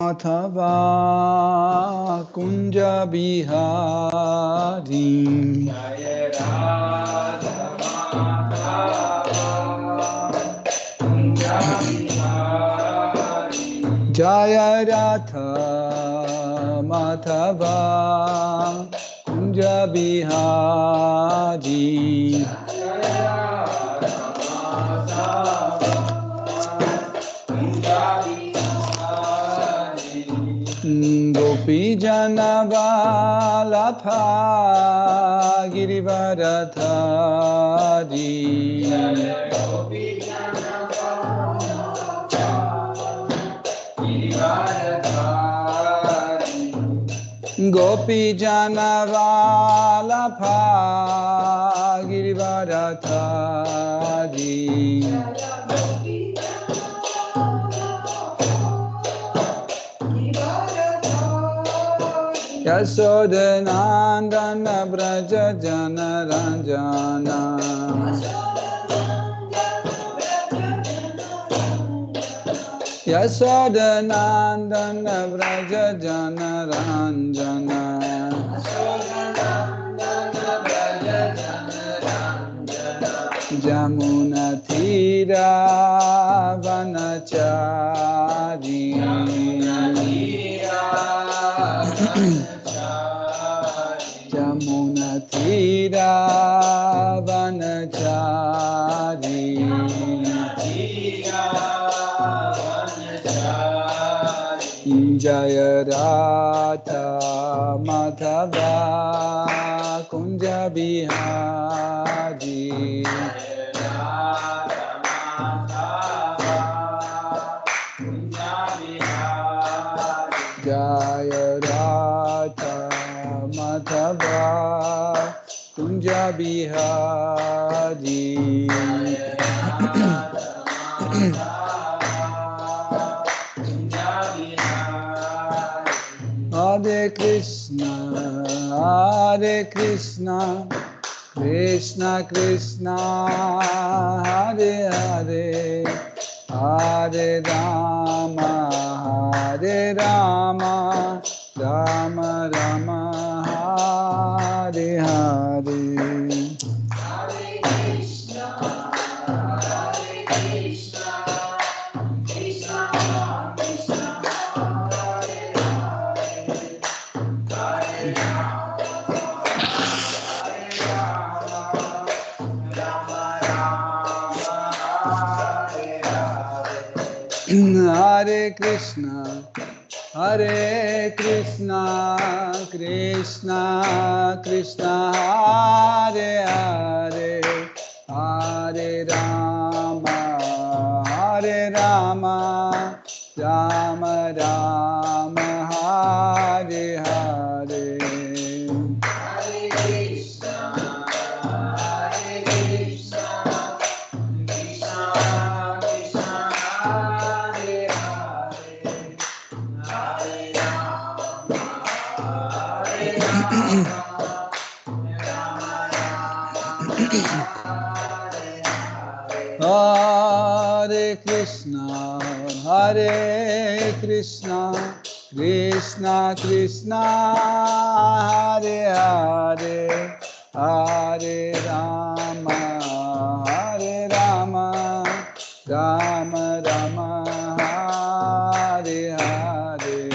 Madhava Kunja Bihari Jaya Radha Madhava Kunja Bihari Jaya Radha Madhava Kunja Bihari Gopi Janavalabha Girivaradhari Gopi Janavalabha Girivaradhari Yasodanandana Braja Jana Ranjana Yasodanandana Braja Jana Ranjana Jamuna Thira Vanachari Jamuna Thira Vanachari Jaya Radha Madhava Kunja Bihari Jaya Radha Madhava Kunja Bihari Hare Krishna Krishna Krishna Hare Hare Hare Rama Rama Rama Hare Hare Hare Krishna Krishna Krishna Hare Hare Hare Rama Rama Rama Hare Hare Hare Krishna Krishna Krishna Hare Hare Hare Rama Rama Rama Hare Hare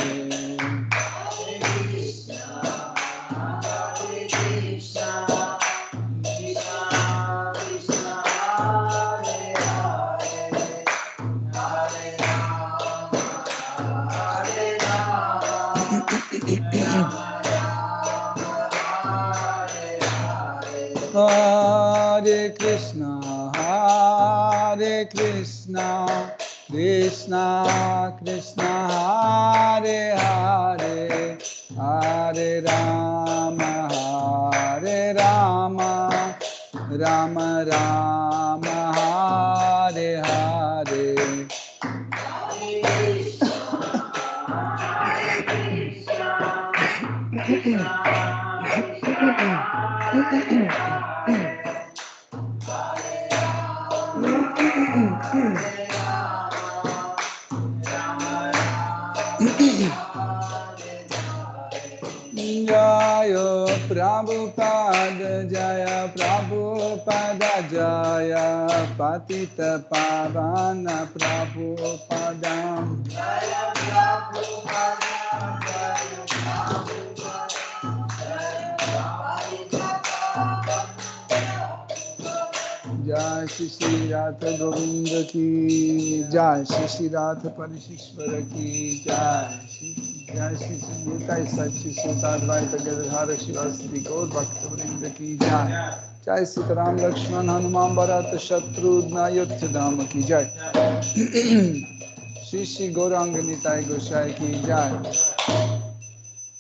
Hare Krishna Krishna Krishna Hare Hare Hare Rama Rama Rama Hare Hare Jaya Prabhupada Jaya Prabhupada Jaya Patita Pavana Prabhupada Jaya Prabhupada Jaya Prabhupada Jai Shri Radha Govinda ki Jai Shri Radha Parishishvara ki Jai Jai Shri Nitai Sachi Sutta Advaita Gadadhara Shivasri Gaur Bhakta Vrinda ki Jai Jai Sitaram Lakshman Hanuman Bharata Shatrudhna Yudhidhama ki Jai Shri Shri Gauranga Nitai Gosai ki Jai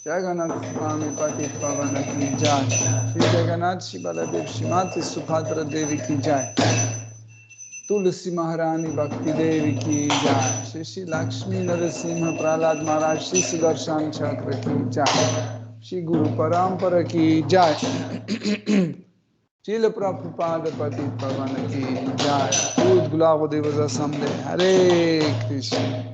Jagannath Swami Patit Pavana ki Jai Shri Jagannath Shri Baladev Shrimati Subhadra Devi ki Jai Tulsi Maharani Bhakti Devi ki Jai Shri Shri Lakshmi Narasimha Prahlad Maharaj Shri Sudarshan Chakra ki Jai Shri Guru Parampara ki Jai Srila Prabhupada Patit Pavana ki Jai Ud Gulava Devas Assembly Hare Krishna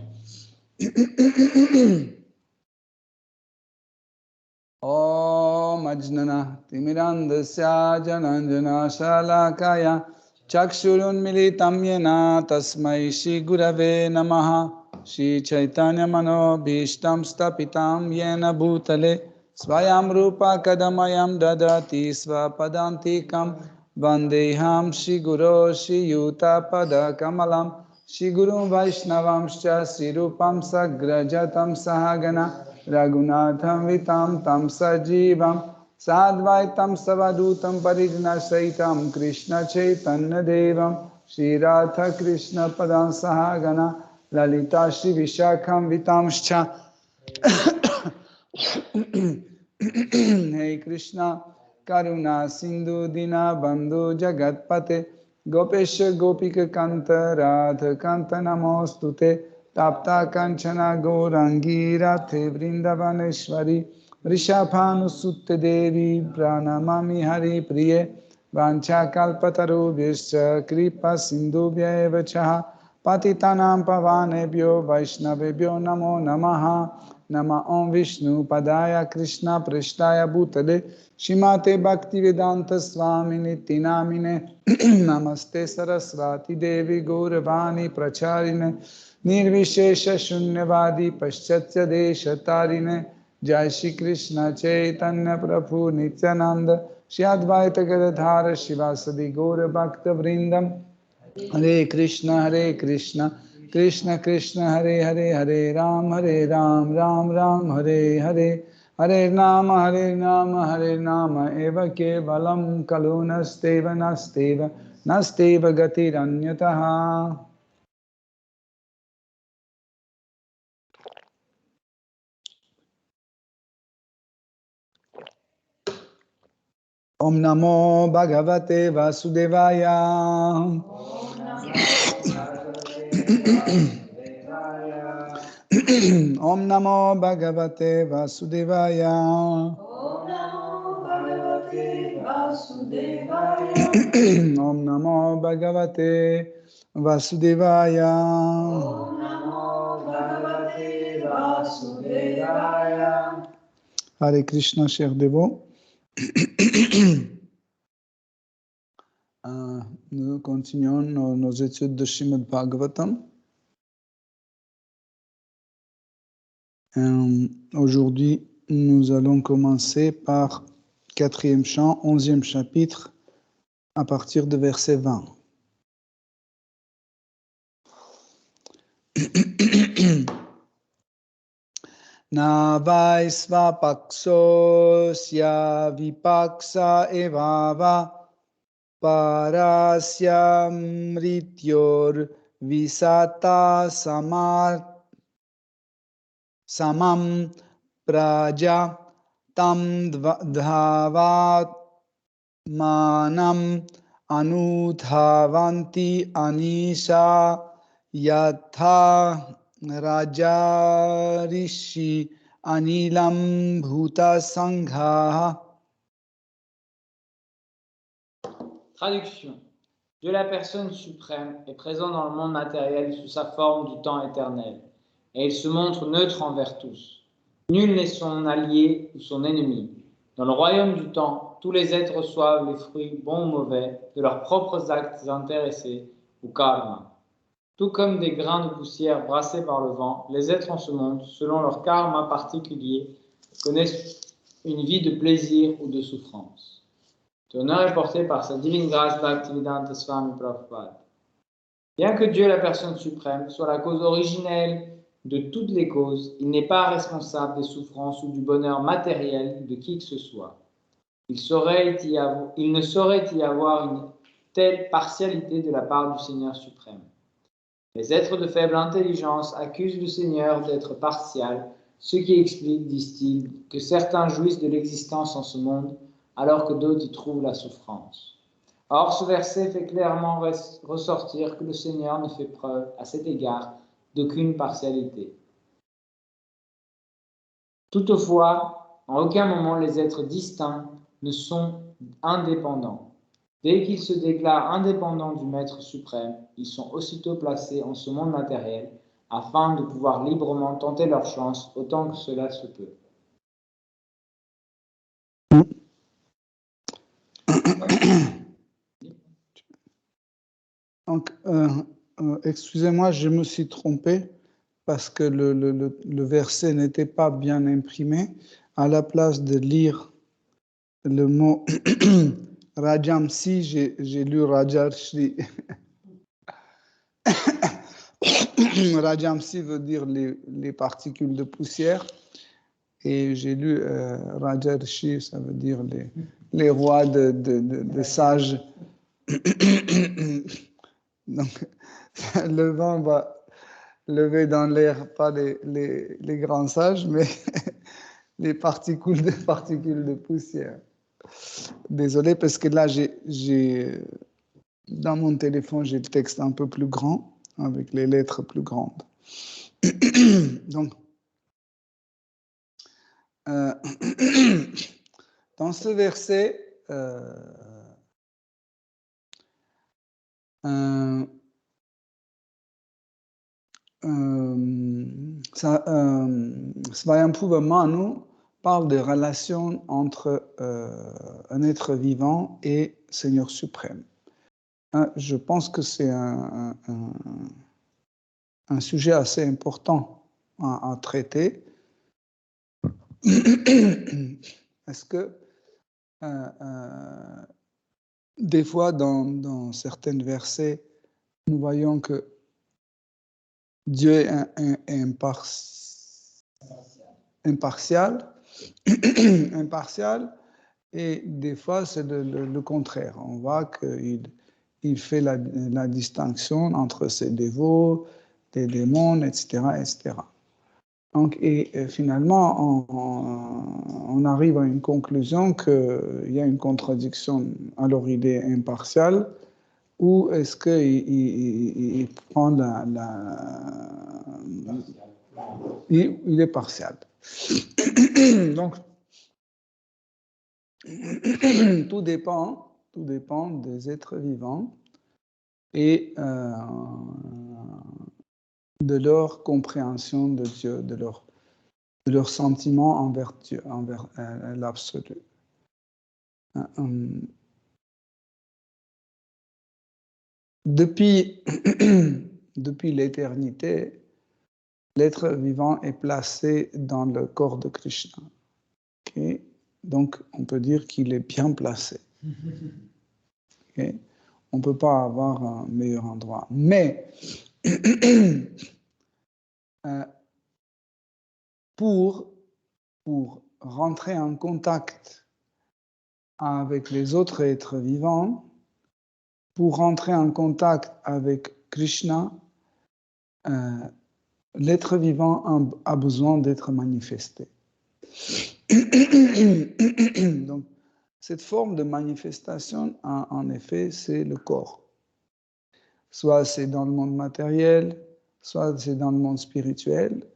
Om Ajnana Timirandasya Jananjana Shalakaya Chakshurun Militam Yena Tasmai Shri Gurave Namaha Shri Chaitanya Mano Bhishtam Stapitam Yena Bhutale Swayam Rupa Kadamayam Dadati Swapadantikam Vandeham Shri Guru Shri Yuta Pada Kamalam Shri Guru Vaishnavamscha Shri Rupam Sagrajatam Sahagana Raghunatham Vitam Tam Sajivam Sadvaitam Savadutam Parijna Saitam Krishna Chaitanya Devam Shri Radha Krishna Padam Sahagana Lalita Shri Vishakham Vitamscha Hey Krishna Karuna Sindhu Dina Bandhu Jagatpate Gopesha Gopika Kanta Radha Kanta Namostute Tapta Kanchana Gaurangi Rathe Vrindavaneshwari Vrishabhanu Sutte Devi Pranamami Hari Priye Vancha Kalpataru Vischa Kripa Sindhubhya Evachaha Patitanam Pavanebhyo Vaishnavebhyo Namo Namaha Nama Om Vishnu Padaya Krishna Prishtaya Bhutale Shimate Bhaktivedanta Swami Nitinamine Namaste Sarasvati Devi Gauravani Pracharine Nirvishesha Shunyavadi Paschatya Desha Tarine Jai Shri Krishna Chaitanya Prabhu Nityananda Shri Advaita Gadadhara Shivasadi Gaura Bhakta Vrindam Hare Krishna Krishna Krishna Hare Hare Hare Ram Ram Ram Hare Hare Hare Nama Eva Kevalam Kalunasteva Nasteva Gatiranyataha. Om Namo Bhagavate Vasudevaya. Om Namo Bhagavate Vasudevaya. Om Namo Bhagavate Vasudevaya. Om Namo Bhagavate Vasudevaya. Om Namo Bhagavate Vasudevaya. Hare Krishna, chers dévots. Nous continuons nos études de Srimad Bhagavatam. Aujourd'hui, nous allons commencer par 4e chant, 11e chapitre, à partir de verset 20. Navaisva paksosya vipaksa evava parasya mrityor visata samam praja tam dhavat manam anudhavanti anisha yatha rajarishi anilam bhuta sangha. Traduction. Dieu la personne suprême est présent dans le monde matériel sous sa forme du temps éternel. et il se montre neutre envers tous. Nul n'est son allié ou son ennemi. Dans le royaume du temps, tous les êtres reçoivent les fruits, bons ou mauvais, de leurs propres actes intéressés ou karma. Tout comme des grains de poussière brassés par le vent, les êtres en ce monde, selon leur karma particulier, connaissent une vie de plaisir ou de souffrance. L'honneur est porté par sa divine grâce Bhaktivedanta Swami Prabhupada. Bien que Dieu, la personne suprême, soit la cause originelle de toutes les causes, il n'est pas responsable des souffrances ou du bonheur matériel de qui que ce soit. Il ne saurait y avoir une telle partialité de la part du Seigneur suprême. Les êtres de faible intelligence accusent le Seigneur d'être partial, ce qui explique, disent-ils, que certains jouissent de l'existence en ce monde, alors que d'autres y trouvent la souffrance. Or, ce verset fait clairement ressortir que le Seigneur ne fait preuve, à cet égard, d'aucune partialité. Toutefois, en aucun moment les êtres distincts ne sont indépendants. Dès qu'ils se déclarent indépendants du Maître suprême, ils sont aussitôt placés en ce monde matériel afin de pouvoir librement tenter leur chance autant que cela se peut. Donc, excusez-moi, je me suis trompé parce que le verset n'était pas bien imprimé. À la place de lire le mot Rajamsi, j'ai lu Rajarshri. Rajamsi veut dire les particules de poussière. Et j'ai lu Rajarshi, ça veut dire les rois de sages. Donc, le vent va lever dans l'air pas les grands sages, mais les particules de poussière. Désolé, parce que là, dans mon téléphone, j'ai le texte un peu plus grand, avec les lettres plus grandes. Donc, dans ce verset, Svayambhuva Manu parle des relations entre un être vivant et Seigneur suprême. Je pense que c'est un sujet assez important à traiter. Est-ce que des fois, dans certains versets, nous voyons que Dieu est impartial, et des fois, c'est le contraire. On voit qu'il fait la distinction entre ses dévots, des démons, etc., etc. Donc, et finalement, on arrive à une conclusion qu'il y a une contradiction. Alors, il est impartial, ou est-ce qu'il prend il est partial. Donc, tout dépend des êtres vivants et de leur compréhension de Dieu, de leur sentiment envers Dieu, envers l'absolu. Depuis l'éternité, l'être vivant est placé dans le corps de Krishna. Okay? Donc, on peut dire qu'il est bien placé. Okay? On ne peut pas avoir un meilleur endroit. Mais, pour rentrer en contact avec les autres êtres vivants, pour rentrer en contact avec Krishna, l'être vivant a besoin d'être manifesté. Donc, cette forme de manifestation, en effet, c'est le corps. Soit c'est dans le monde matériel, soit c'est dans le monde spirituel,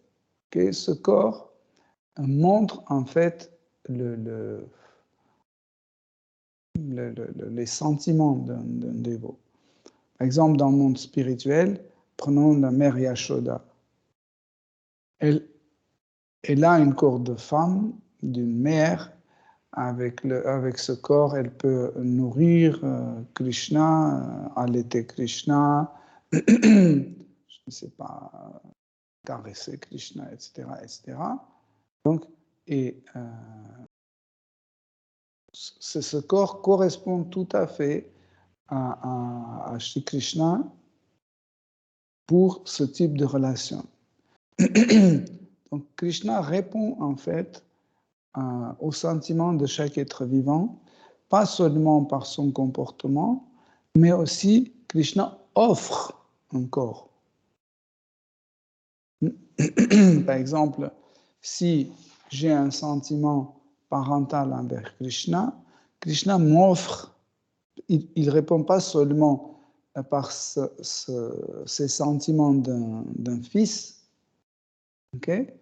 que ce corps montre en fait les sentiments d'un dévot. Par exemple, dans le monde spirituel, prenons la mère Yashoda. elle a un corps de femme, d'une mère. Avec ce corps, elle peut nourrir Krishna, allaiter Krishna, je ne sais pas, caresser Krishna, etc., etc. Donc, et ce corps correspond tout à fait à Shri Krishna pour ce type de relation. Donc, Krishna répond en fait au sentiment de chaque être vivant, pas seulement par son comportement, mais aussi Krishna offre un corps. Par exemple, si j'ai un sentiment parental envers Krishna, Krishna m'offre, il ne répond pas seulement par ces sentiments d'un fils, okay?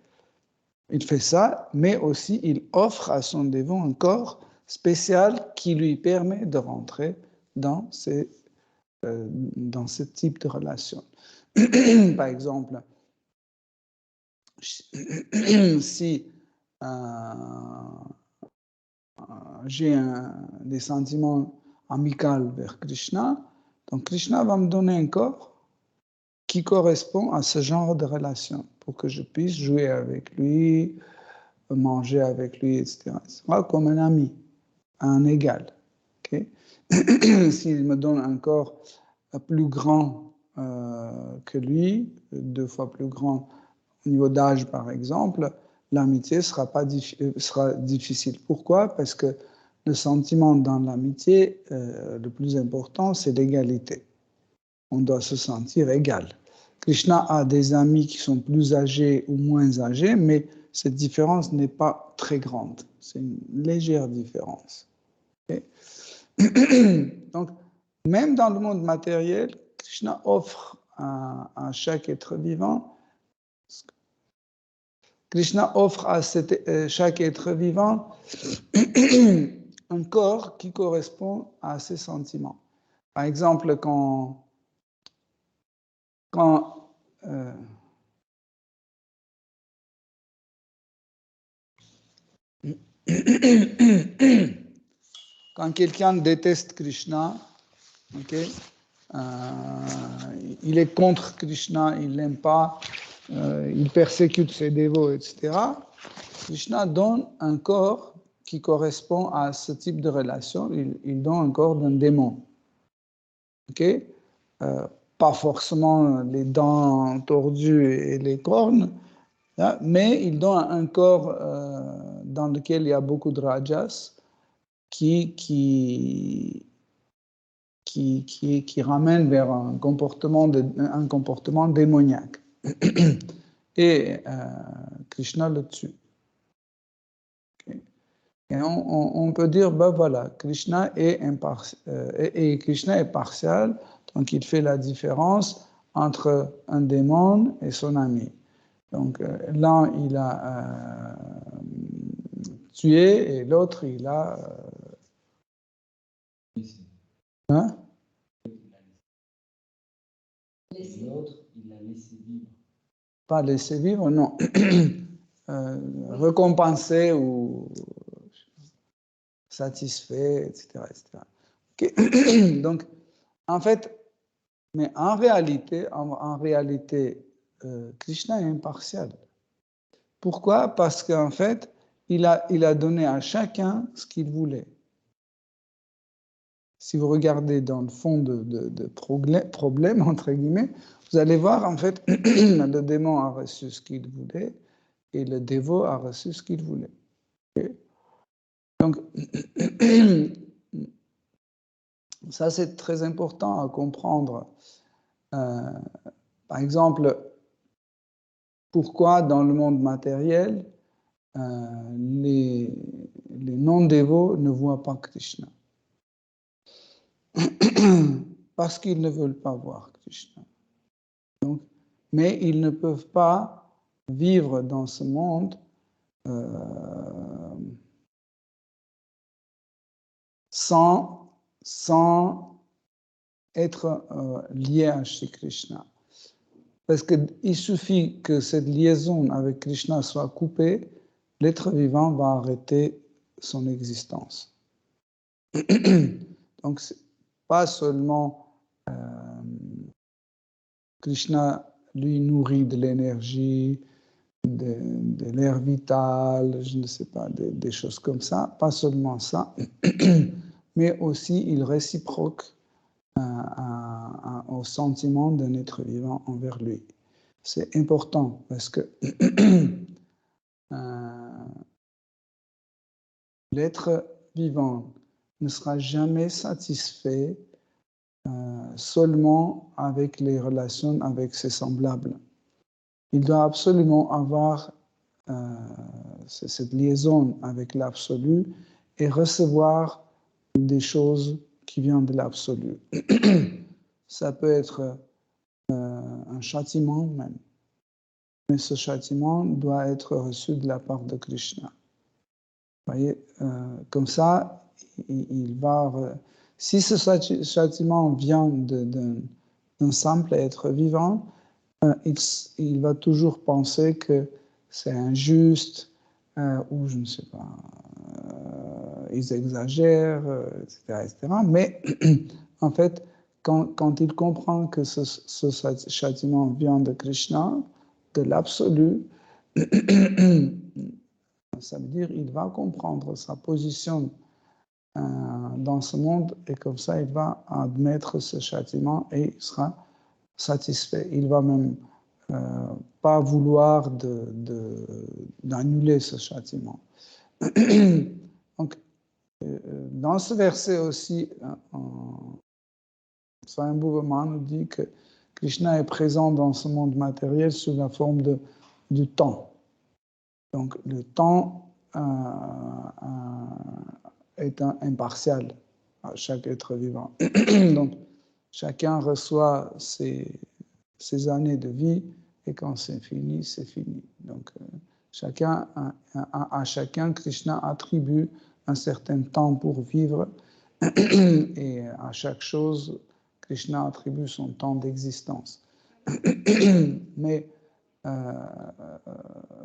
Il fait ça, mais aussi il offre à son dévot un corps spécial qui lui permet de rentrer dans ce type de relation. Par exemple, si j'ai des sentiments amicaux vers Krishna, donc Krishna va me donner un corps qui correspond à ce genre de relation pour que je puisse jouer avec lui, manger avec lui, etc. Comme un ami, un égal. Okay? S'il me donne un corps plus grand que lui, 2 fois plus grand au niveau d'âge par exemple, l'amitié sera difficile. Pourquoi? Parce que le sentiment dans l'amitié, le plus important, c'est l'égalité. On doit se sentir égal. Krishna a des amis qui sont plus âgés ou moins âgés, mais cette différence n'est pas très grande. C'est une légère différence. Okay? Donc, même dans le monde matériel, Krishna offre à chaque être vivant, chaque être vivant un corps qui correspond à ses sentiments. Par exemple, quand quelqu'un déteste Krishna, okay, il est contre Krishna, il ne l'aime pas, il persécute ses dévots, etc. Krishna donne un corps qui correspond à ce type de relation. Il donne un corps d'un démon. Okay? Pas forcément les dents tordues et les cornes, hein, mais il donne un corps dans lequel il y a beaucoup de rajas qui ramène vers un comportement démoniaque. Et Krishna le tue. Okay. Et on peut dire, ben voilà, Krishna est partial, donc il fait la différence entre un démon et son ami. Donc l'un, il a tué et l'autre, il a... hein? L'autre, il l'a laissé vivre. Pas laisser vivre, non. Récompenser ou satisfait, etc. etc. Okay. Donc, en fait, mais en réalité, Krishna est impartial. Pourquoi? Parce qu'en fait, il a donné à chacun ce qu'il voulait. Si vous regardez dans le fond de problème, entre guillemets, vous allez voir, en fait, le démon a reçu ce qu'il voulait et le dévot a reçu ce qu'il voulait. Okay? Donc, ça, c'est très important à comprendre. Par exemple, pourquoi dans le monde matériel, les non-dévots ne voient pas Krishna? Parce qu'ils ne veulent pas voir Krishna. Donc, mais ils ne peuvent pas vivre dans ce monde sans être liés à Shri Krishna. Parce qu'il suffit que cette liaison avec Krishna soit coupée, l'être vivant va arrêter son existence. Donc, c'est pas seulement Krishna lui nourrit de l'énergie, de l'air vital, je ne sais pas, des choses comme ça, pas seulement ça, mais aussi il réciproque au sentiment d'un être vivant envers lui. C'est important parce que l'être vivant ne sera jamais satisfait seulement avec les relations avec ses semblables. Il doit absolument avoir cette liaison avec l'absolu et recevoir des choses qui viennent de l'absolu. Ça peut être un châtiment même, mais ce châtiment doit être reçu de la part de Krishna. Vous voyez, comme ça, il va... Si ce châtiment vient d'un simple être vivant, il va toujours penser que c'est injuste, ou je ne sais pas, ils exagèrent, etc., etc. Mais en fait, quand il comprend que ce châtiment vient de Krishna, de l'absolu, ça veut dire qu'il va comprendre sa position dans ce monde et comme ça, il va admettre ce châtiment et il sera satisfait. Il va même pas vouloir d'annuler ce châtiment. Donc, dans ce verset aussi, Swayambhuva nous dit que Krishna est présent dans ce monde matériel sous la forme du temps. Donc, le temps est impartial à chaque être vivant. Donc, chacun reçoit ses années de vie et quand c'est fini, c'est fini. Donc, à chacun, Krishna attribue un certain temps pour vivre et à chaque chose, Krishna attribue son temps d'existence. Mais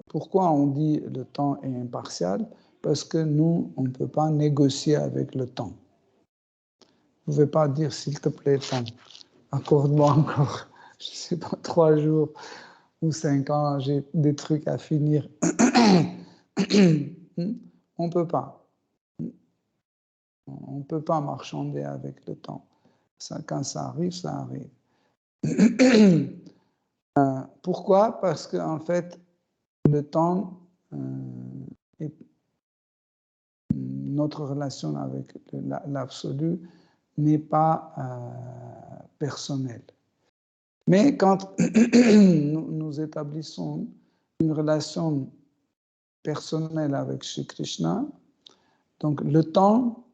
pourquoi on dit le temps est impartial? Parce que nous, on ne peut pas négocier avec le temps. Vous ne pouvez pas dire, s'il te plaît, temps, accorde-moi encore, je ne sais pas, 3 jours ou 5 ans, j'ai des trucs à finir. On ne peut pas. On ne peut pas marchander avec le temps. Ça, quand ça arrive, ça arrive. Pourquoi? Parce qu'en fait, le temps, notre relation avec l'absolu n'est pas personnelle. Mais quand nous établissons une relation personnelle avec Shri Krishna, donc le temps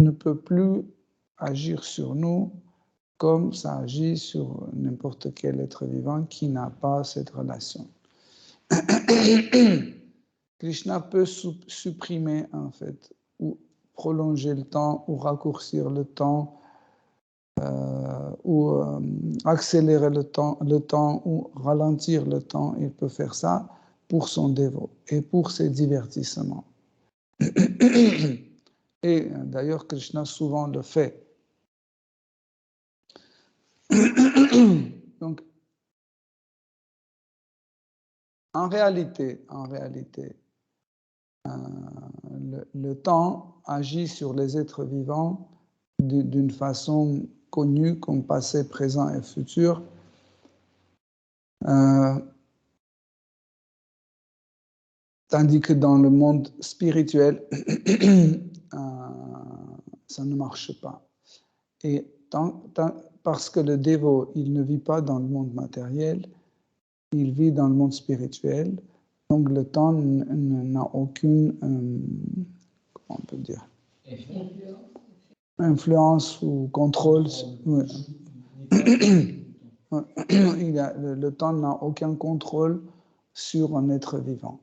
ne peut plus agir sur nous comme ça agit sur n'importe quel être vivant qui n'a pas cette relation. Krishna peut supprimer en fait, ou prolonger le temps, ou raccourcir le temps, ou accélérer le temps, ou ralentir le temps. Il peut faire ça pour son dévot et pour ses divertissements. Et d'ailleurs, Krishna souvent le fait. Donc, en réalité, le temps agit sur les êtres vivants d'une façon connue comme passé, présent et futur. Tandis que dans le monde spirituel, ça ne marche pas. Et parce que le dévot, il ne vit pas dans le monde matériel, il vit dans le monde spirituel. Donc le temps n'a aucune, comment on peut dire, influence ou contrôle. Ouais. Le temps n'a aucun contrôle sur un être vivant,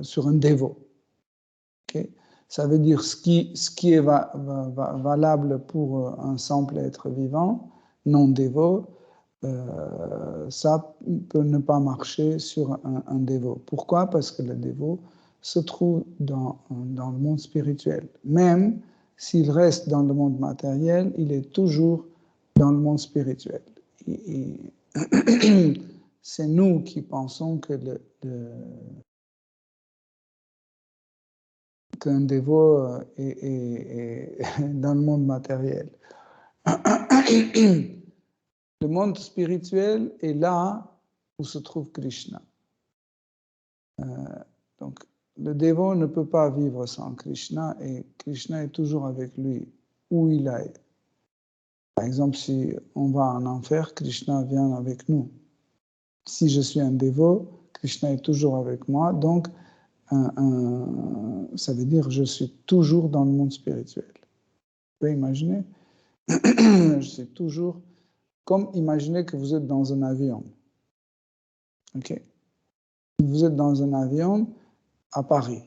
sur un dévot. Okay? Ça veut dire ce qui est valable pour un simple être vivant, non dévot, ça peut ne pas marcher sur un dévot. Pourquoi? Parce que le dévot se trouve dans le monde spirituel. Même s'il reste dans le monde matériel, il est toujours dans le monde spirituel. C'est nous qui pensons qu'un dévot est dans le monde matériel. Le monde spirituel est là où se trouve Krishna. Donc, le dévot ne peut pas vivre sans Krishna et Krishna est toujours avec lui, où il aille. Par exemple, si on va en enfer, Krishna vient avec nous. Si je suis un dévot, Krishna est toujours avec moi, donc ça veut dire que je suis toujours dans le monde spirituel. Vous pouvez imaginer? Je suis toujours... Comme imaginez que vous êtes dans un avion. Ok? Vous êtes dans un avion à Paris.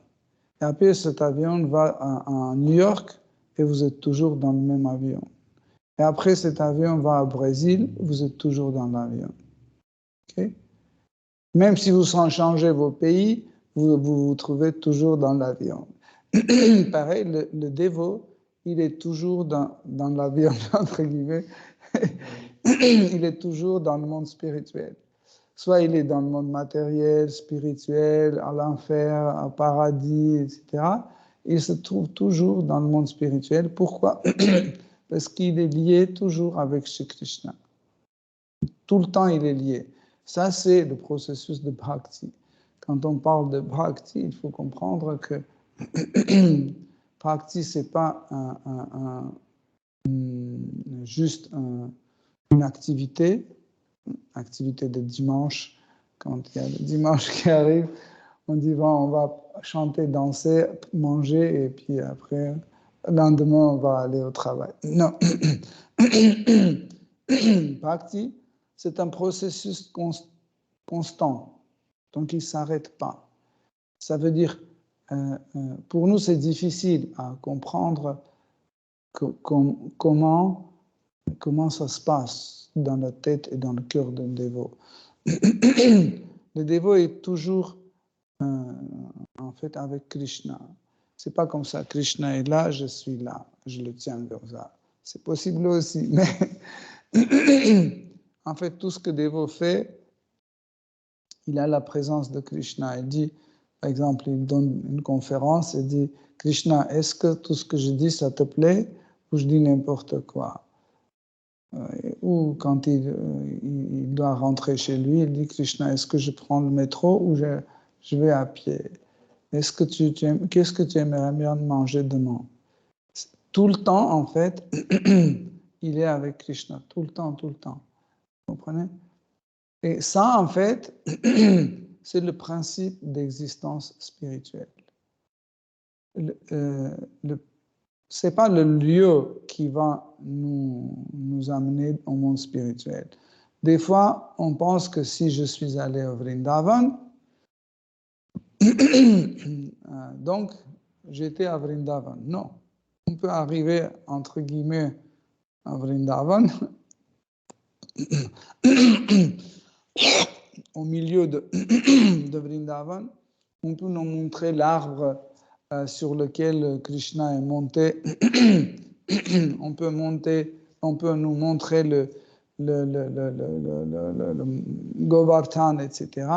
Et après, cet avion va à New York et vous êtes toujours dans le même avion. Et après, cet avion va au Brésil, vous êtes toujours dans l'avion. Okay? Même si vous changez vos pays, vous trouvez toujours dans l'avion. Pareil, le dévot, il est toujours dans l'avion, entre guillemets. Il est toujours dans le monde spirituel. Soit il est dans le monde matériel, spirituel, à l'enfer, au paradis, etc. Il se trouve toujours dans le monde spirituel. Pourquoi? Parce qu'il est lié toujours avec Shri Krishna. Tout le temps, il est lié. Ça, c'est le processus de bhakti. Quand on parle de bhakti, il faut comprendre que bhakti, ce n'est pas juste une activité de dimanche. Quand il y a le dimanche qui arrive, on dit bon, on va chanter, danser, manger, et puis après, le lendemain, on va aller au travail. Non. Bhakti, c'est un processus constant, donc il ne s'arrête pas. Ça veut dire, pour nous, c'est difficile à comprendre comment ça se passe dans la tête et dans le cœur d'un dévot. Le dévot est toujours en fait avec Krishna. C'est pas comme ça, Krishna est là, je suis là, je le tiens comme ça. C'est possible aussi, mais en fait, tout ce que dévot fait, il a la présence de Krishna. Il dit, par exemple, il donne une conférence et dit, Krishna, est-ce que tout ce que je dis, ça te plaît, ou je dis n'importe quoi? Ou quand il doit rentrer chez lui, il dit, Krishna, est-ce que je prends le métro ou je vais à pied? Qu'est-ce que tu aimerais bien manger demain? Tout le temps, en fait, il est avec Krishna, tout le temps. Vous comprenez? Et ça, en fait, c'est le principe d'existence spirituelle. Ce n'est pas le lieu qui va nous amener au monde spirituel. Des fois, on pense que si je suis allé au Vrindavan, donc j'étais à Vrindavan. Non. On peut arriver, entre guillemets, à Vrindavan, au milieu de Vrindavan, on peut nous montrer l'arbre sur lequel Krishna est monté. On peut nous montrer le Govardhan, etc.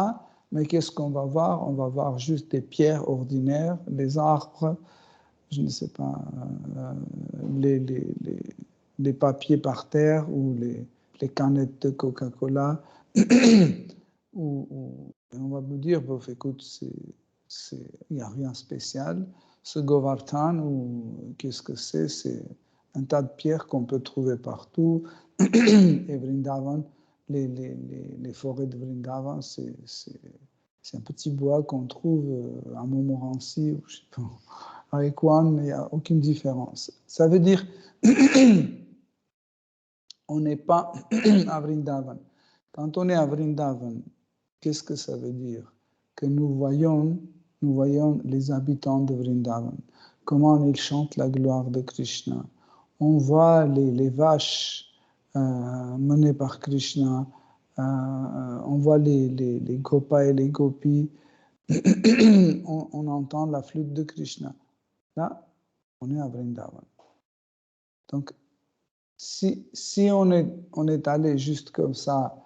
Mais qu'est-ce qu'on va voir? On va voir juste des pierres ordinaires, des arbres, je ne sais pas, les papiers par terre ou les canettes de Coca-Cola. On va vous dire, bon, écoute, il n'y a rien de spécial. Ce Govardhan, ou qu'est-ce que c'est? C'est un tas de pierres qu'on peut trouver partout. Et Vrindavan, les forêts de Vrindavan, c'est un petit bois qu'on trouve à Montmorency, ou je sais pas, à Ekwan, mais il n'y a aucune différence. Ça veut dire on n'est pas à Vrindavan. Quand on est à Vrindavan, qu'est-ce que ça veut dire? Que nous voyons les habitants de Vrindavan, comment ils chantent la gloire de Krishna. On voit les vaches menés par Krishna. On voit les gopas et les gopis. On entend la flûte de Krishna. Là, on est à Vrindavan. Donc, si on est allé juste comme ça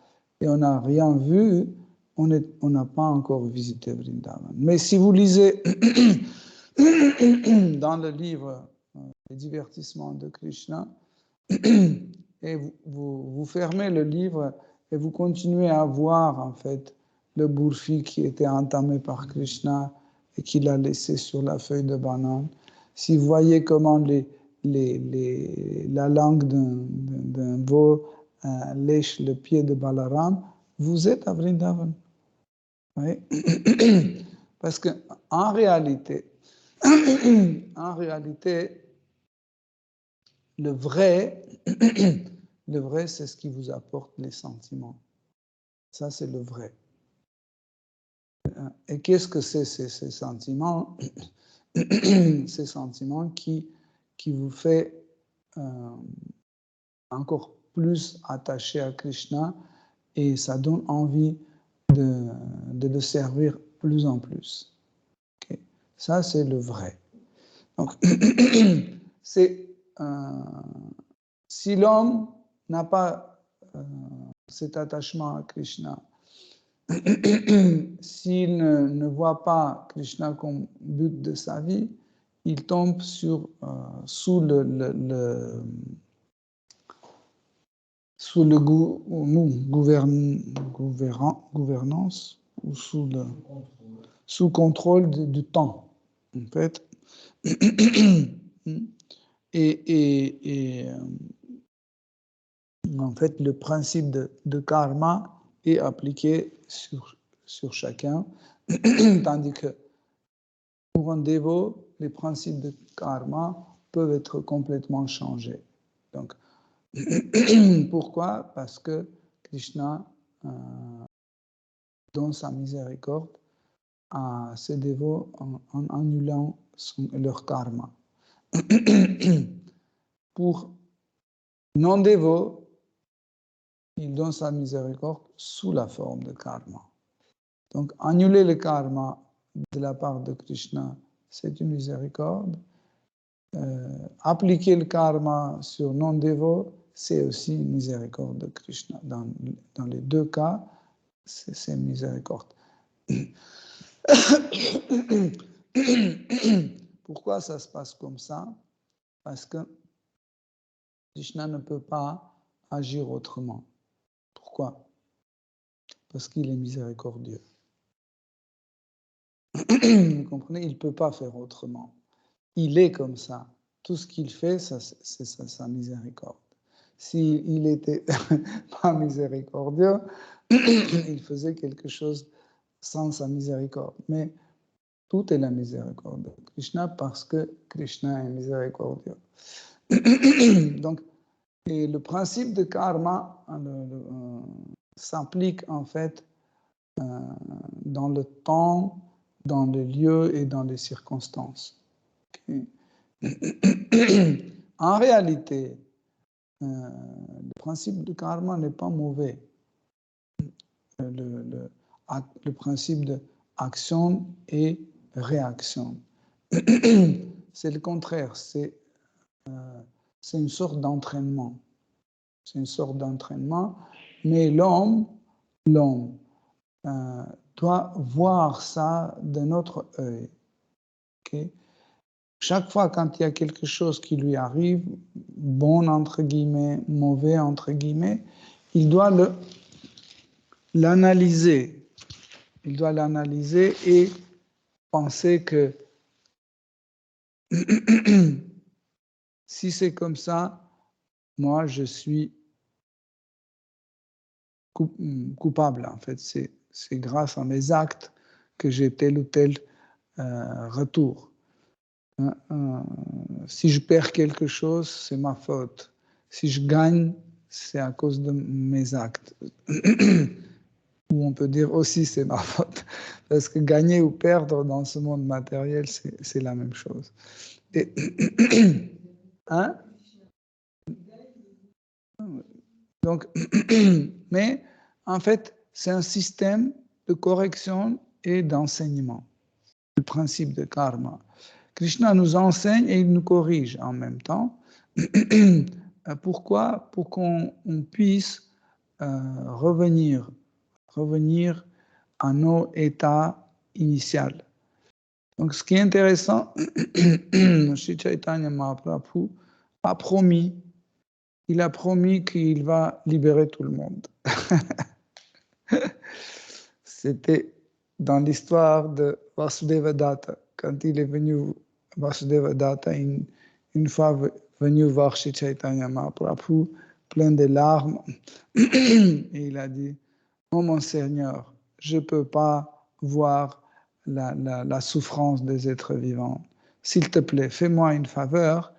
et on n'a rien vu, on n'a pas encore visité Vrindavan. Mais si vous lisez dans le livre Les divertissements de Krishna, et vous fermez le livre et vous continuez à voir en fait le burfi qui était entamé par Krishna et qu'il a laissé sur la feuille de banane. Si vous voyez comment la langue d'un veau lèche le pied de Balaram, vous êtes à Vrindavan. Oui. Parce qu'en réalité, le vrai, c'est ce qui vous apporte les sentiments. Ça, c'est le vrai. Et qu'est-ce que c'est ces sentiments? Ces sentiments qui vous fait encore plus attaché à Krishna et ça donne envie de le servir plus en plus. Okay. Ça, c'est le vrai. Donc, si l'homme n'a pas cet attachement à Krishna, s'il ne voit pas Krishna comme but de sa vie, il tombe sous le gouvernance ou sous contrôle du temps, en fait. Et en fait, le principe de karma est appliqué sur chacun, tandis que pour un dévot, les principes de karma peuvent être complètement changés. Donc, pourquoi? Parce que Krishna, dans sa miséricorde, à ses dévots en annulant leur karma. Pour non-dévots, il donne sa miséricorde sous la forme de karma. Donc, annuler le karma de la part de Krishna, c'est une miséricorde. Appliquer le karma sur non-dévots, c'est aussi une miséricorde de Krishna. Dans les deux cas, c'est une miséricorde. Pourquoi ça se passe comme ça? Parce que Krishna ne peut pas agir autrement. Pourquoi? Parce qu'il est miséricordieux. Vous comprenez? Il ne peut pas faire autrement. Il est comme ça. Tout ce qu'il fait, c'est sa miséricorde. S'il n'était pas miséricordieux, il faisait quelque chose sans sa miséricorde. Mais tout est la miséricorde de Krishna parce que Krishna est miséricordieux. Donc, et le principe de karma s'applique en fait dans le temps, dans les lieux et dans les circonstances. Okay. En réalité, le principe de karma n'est pas mauvais. Le principe de action et réaction. C'est le contraire, c'est une sorte d'entraînement. C'est une sorte d'entraînement, mais l'homme doit voir ça d'un autre œil. Okay? Chaque fois quand il y a quelque chose qui lui arrive, bon entre guillemets, mauvais entre guillemets, il doit l'analyser. Il doit l'analyser et penser que si c'est comme ça, moi je suis coupable. En fait, c'est grâce à mes actes que j'ai tel ou tel retour. Si je perds quelque chose, c'est ma faute. Si je gagne, c'est à cause de mes actes. Ou on peut dire aussi c'est ma faute. Parce que gagner ou perdre dans ce monde matériel, c'est la même chose. Et hein? Donc, mais en fait, c'est un système de correction et d'enseignement, le principe de karma. Krishna nous enseigne et il nous corrige en même temps. Pourquoi? Pour qu'on puisse revenir à nos états initiaux. Donc, ce qui est intéressant, Sri Chaitanya Mahaprabhu a promis, il a promis qu'il va libérer tout le monde. C'était dans l'histoire de Vasudeva Datta. Quand il est venu, Vasudeva Datta, une fois venu voir Sri Chaitanya Mahaprabhu, plein de larmes, et il a dit, oh mon Seigneur, je ne peux pas voir la souffrance des êtres vivants. S'il te plaît, fais-moi une faveur,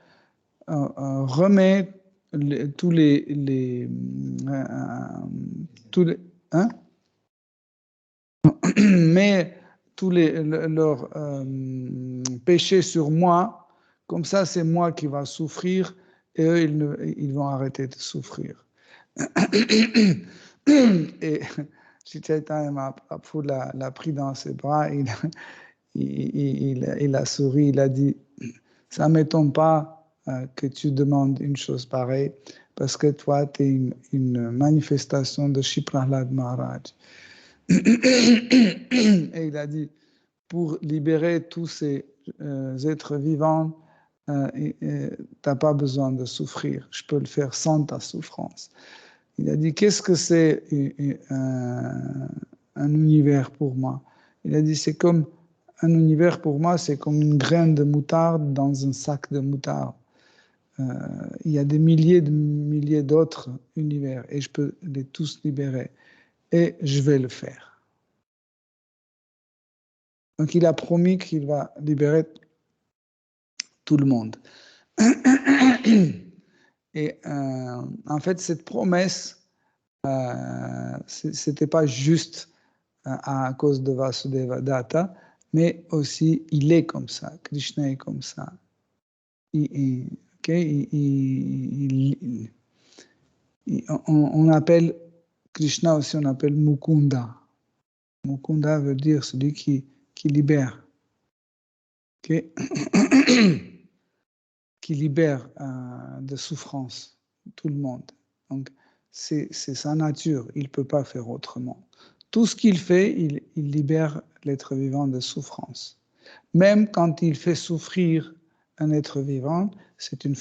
remets tous les hein? Mets tous leurs péchés sur moi, comme ça c'est moi qui va souffrir et eux ils vont arrêter de souffrir. Et Sri Chaitanya Mahaprabhu l'a pris dans ses bras, il a souri, il a dit, ça ne m'étonne pas que tu demandes une chose pareille, parce que toi, tu es une manifestation de Shri Prahlad Maharaj. Et il a dit, pour libérer tous ces êtres vivants, tu n'as pas besoin de souffrir, je peux le faire sans ta souffrance. Il a dit, qu'est-ce que c'est un univers pour moi? Il a dit, c'est comme un univers pour moi, c'est comme une graine de moutarde dans un sac de moutarde. Il y a des milliers d'autres univers et je peux les tous libérer. Et je vais le faire. Donc il a promis qu'il va libérer tout le monde. Et en fait, cette promesse, c'était pas juste à cause de Vasudeva Datta, mais aussi il est comme ça. Krishna est comme ça. On appelle Krishna aussi, on appelle Mukunda. Mukunda veut dire celui qui libère. Okay? Qui libère de souffrance tout le monde. Donc, c'est sa nature, il ne peut pas faire autrement. Tout ce qu'il fait, il libère l'être vivant de souffrance. Même quand il fait souffrir un être vivant, c'est une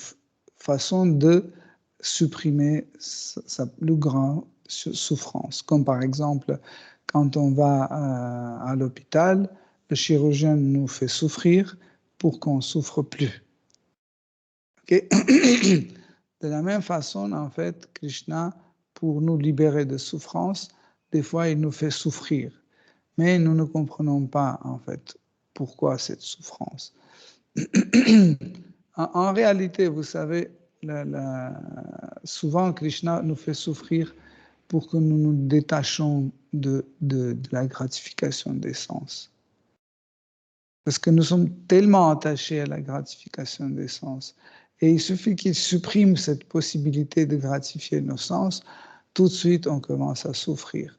façon de supprimer sa plus grande souffrance. Comme par exemple, quand on va à l'hôpital, le chirurgien nous fait souffrir pour qu'on ne souffre plus. Okay? De la même façon, en fait, Krishna, pour nous libérer de souffrance, des fois, il nous fait souffrir. Mais nous ne comprenons pas, en fait, pourquoi cette souffrance. En réalité, vous savez, souvent, Krishna nous fait souffrir pour que nous nous détachions de la gratification des sens. Parce que nous sommes tellement attachés à la gratification des sens. Et il suffit qu'il supprime cette possibilité de gratifier nos sens, tout de suite on commence à souffrir.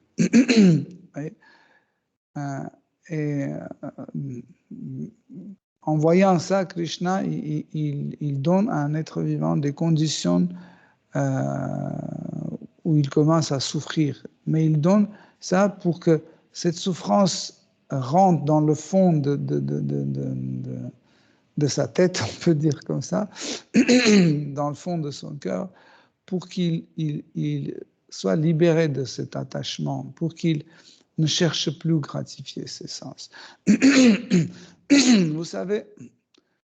En voyant ça, Krishna, il donne à un être vivant des conditions où il commence à souffrir. Mais il donne ça pour que cette souffrance rentre dans le fond de sa tête, on peut dire comme ça, dans le fond de son cœur, pour qu'il soit libéré de cet attachement, pour qu'il ne cherche plus gratifier ses sens. Vous savez,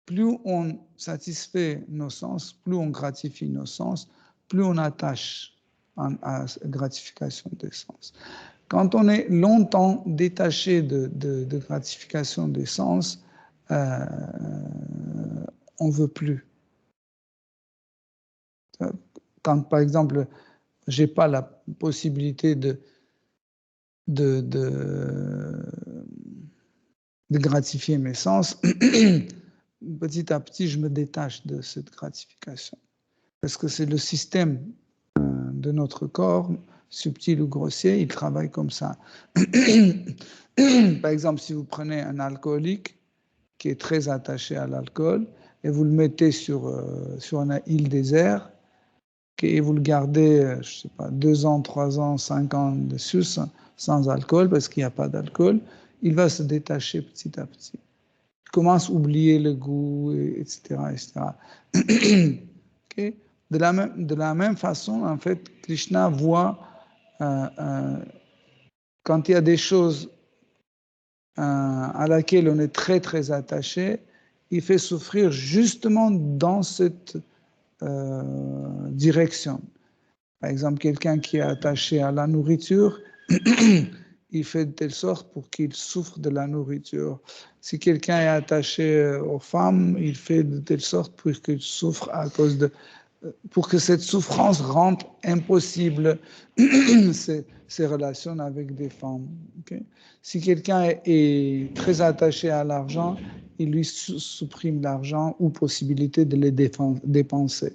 plus on satisfait nos sens, plus on gratifie nos sens, plus on attache à la gratification des sens. Quand on est longtemps détaché de gratification des sens, on ne veut plus. Quand, par exemple, je n'ai pas la possibilité de gratifier mes sens, petit à petit, je me détache de cette gratification. Parce que c'est le système de notre corps, subtil ou grossier, il travaille comme ça. Par exemple, si vous prenez un alcoolique qui est très attaché à l'alcool et vous le mettez sur une île déserte et vous le gardez, je sais pas, 2 ans, 3 ans, 5 ans dessus sans alcool parce qu'il n'y a pas d'alcool, il va se détacher petit à petit. Il commence à oublier le goût, etc., etc. Okay? De la même façon, en fait, Krishna voit quand il y a des choses à laquelle on est très très attaché, il fait souffrir justement dans cette direction. Par exemple, quelqu'un qui est attaché à la nourriture, il fait de telle sorte pour qu'il souffre de la nourriture. Si quelqu'un est attaché aux femmes, il fait de telle sorte pour qu'il souffre pour que cette souffrance rende impossible ces relations avec des femmes. Okay? Si quelqu'un est très attaché à l'argent, il lui supprime l'argent ou possibilité de les dépenser.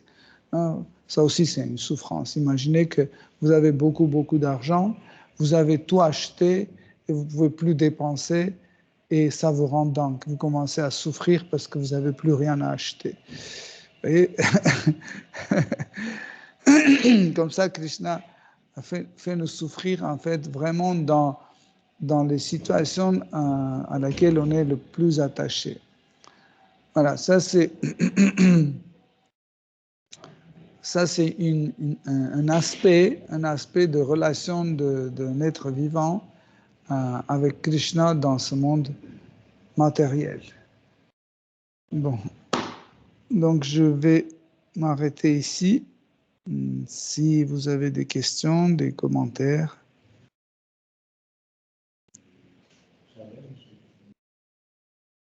Ça aussi, c'est une souffrance. Imaginez que vous avez beaucoup d'argent, vous avez tout acheté et vous ne pouvez plus dépenser et ça vous rend dingue. Vous commencez à souffrir parce que vous n'avez plus rien à acheter. Vous voyez? Comme ça, Krishna fait nous souffrir en fait vraiment dans les situations à laquelle on est le plus attaché. Voilà, ça c'est un aspect de relation d'un être vivant avec Krishna dans ce monde matériel. Bon, donc je vais m'arrêter ici. Si vous avez des questions, des commentaires.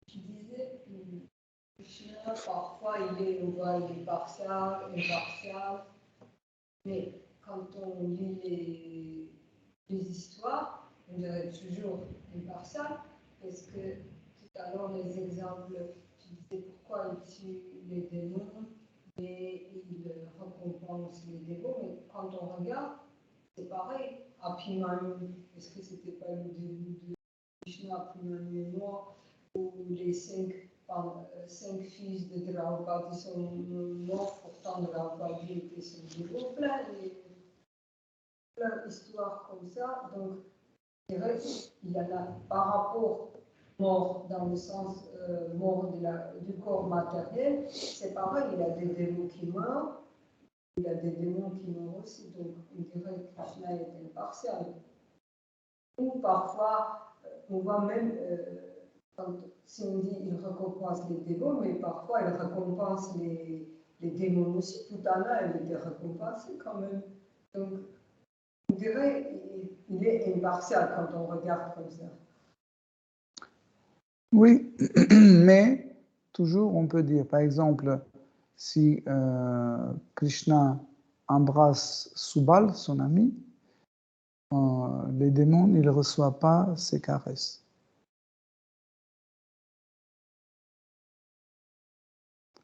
Tu disais que Krishna, parfois, on voit il est partial, impartial, mais quand on lit les histoires, on dirait toujours impartial, parce que tout à l'heure, les exemples, tu disais pourquoi il tue les démons et il récompense les démons, mais quand on regarde, c'est pareil. Abhimanyu, est-ce que c'était pas le début de Krishna, Abhimanyu et moi, où les cinq fils de Draupadi sont morts, pourtant Draupadi était son héros, plein d'histoires comme ça. Donc, c'est vrai qu'il y en a par rapport mort dans le sens mort du corps matériel, c'est pareil, il y a des démons qui meurent, il y a des démons qui meurent aussi, donc on dirait que Krishna est impartial. Ou parfois, on voit même, si on dit il récompense les démons, mais parfois il récompense les démons aussi. Tout à l'heure, il était récompensé quand même. Donc, on dirait qu'il est impartial quand on regarde comme ça. Oui, mais toujours on peut dire, par exemple, si Krishna embrasse Subal, son ami, les démons, ils ne reçoivent pas ses caresses.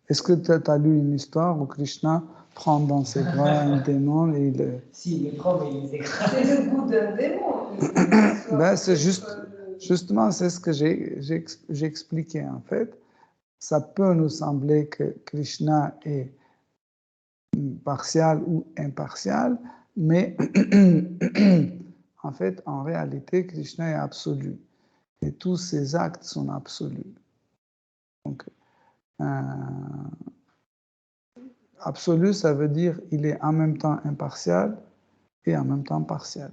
Est-ce que tu as lu une histoire où Krishna prend dans ses bras un démon et il... Si, il le prend, mais il les écrase. C'est le goût d'un démon. Ben, c'est justement, c'est ce que j'ai expliqué en fait. Ça peut nous sembler que Krishna est partial ou impartial, mais en fait, en réalité, Krishna est absolu. Et tous ses actes sont absolus. Donc, absolu, ça veut dire il est en même temps impartial et en même temps partial.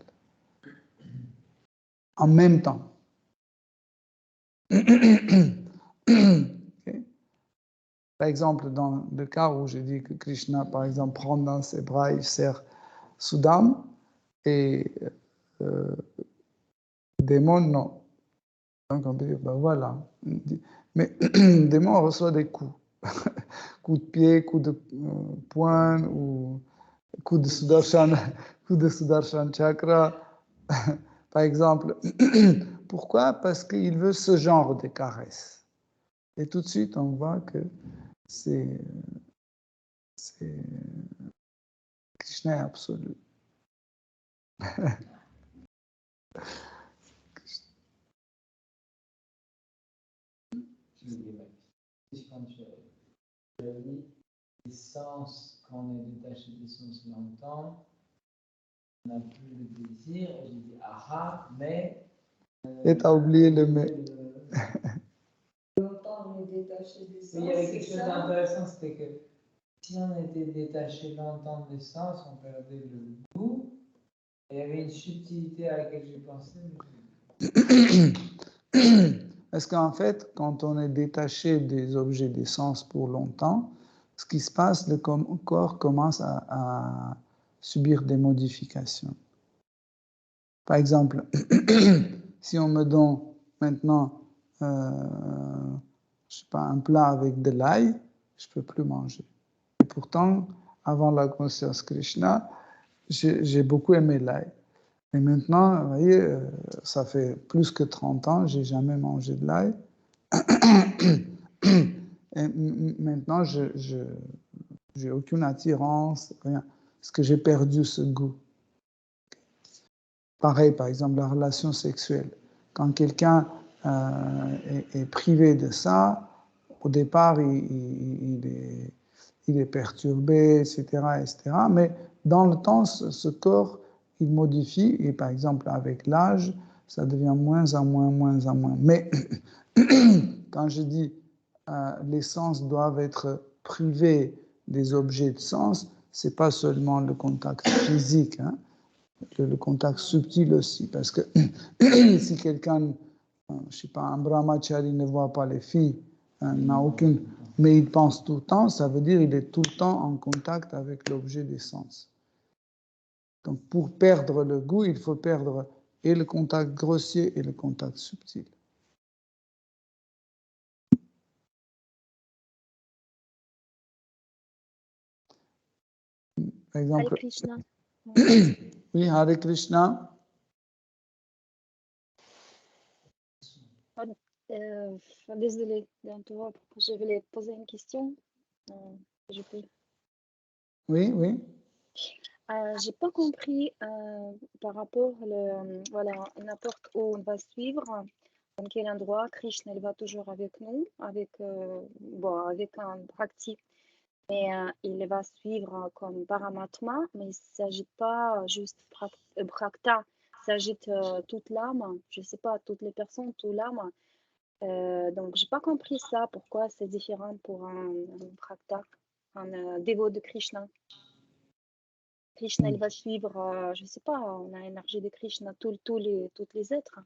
En même temps. Okay. Par exemple, dans le cas où je dis que Krishna, par exemple, prend dans ses bras, il serre Sudam, et démon, non. Donc on peut dire, ben voilà. Mais démon reçoit des coups. Coups de pied, coups de poing, ou coups de Sudarshan Chakra, par exemple. Pourquoi? Parce qu'il veut ce genre de caresses. Et tout de suite, on voit que c'est Krishna est absolu. Quand tu as dit les sens, quand on est détaché des sens longtemps, on n'a plus le désir. J'ai dit aha, mais. Et tu as oublié le mais. Longtemps on est détaché des sens. Il y avait quelque chose d'intéressant, c'était que si on était détaché longtemps des sens, on perdait le goût. Et il y avait une subtilité à laquelle j'ai pensé. Parce qu'en fait, quand on est détaché des objets des sens pour longtemps, ce qui se passe, le corps commence à subir des modifications. Par exemple, si on me donne maintenant je sais pas, un plat avec de l'ail, je ne peux plus manger. Et pourtant, avant la conscience Krishna, j'ai beaucoup aimé l'ail. Et maintenant, vous voyez, ça fait plus que 30 ans, je n'ai jamais mangé de l'ail. Et maintenant, je n'ai aucune attirance, rien. Parce que j'ai perdu ce goût. Pareil, par exemple, la relation sexuelle. Quand quelqu'un est privé de ça, au départ, il est perturbé, etc., etc. Mais dans le temps, ce corps, il modifie, et par exemple, avec l'âge, ça devient moins en moins, moins en moins. Mais quand je dis les sens doivent être privés des objets de sens, ce n'est pas seulement le contact physique, hein, le contact subtil aussi. Parce que si quelqu'un, je ne sais pas, un brahmachari ne voit pas les filles, n'a aucune, mais il pense tout le temps, ça veut dire qu'il est tout le temps en contact avec l'objet des sens. Donc pour perdre le goût, il faut perdre et le contact grossier et le contact subtil. Par exemple, Hare Krishna. oui, Hare Krishna. Désolée d'interrompre, je voulais poser une question. Je peux. Oui, oui. J'ai pas compris par rapport voilà, n'importe où on va suivre, dans quel endroit Krishna il va toujours avec nous, avec avec un pratique, mais il va suivre comme Paramatma, mais il ne s'agit pas juste Bhakta, il s'agit toute l'âme, je sais pas, toutes les personnes, toute l'âme. Donc j'ai pas compris ça, pourquoi c'est différent pour un Bhakta, un dévot de Krishna. Krishna, il va suivre, je ne sais pas, on a l'énergie de Krishna, tous les êtres.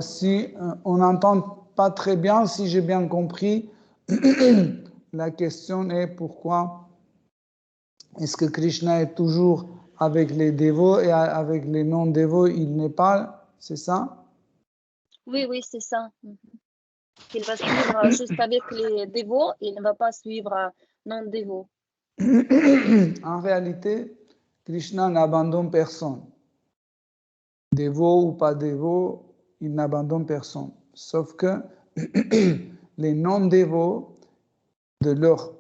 Si on n'entend pas très bien, si j'ai bien compris, la question est pourquoi est-ce que Krishna est toujours avec les dévots et avec les non-dévots, il n'est pas, c'est ça? Oui, c'est ça. Il va suivre juste avec les dévots, il ne va pas suivre non-dévots. En réalité, Krishna n'abandonne personne. Dévot ou pas dévot, il n'abandonne personne. Sauf que les non-dévots, de leur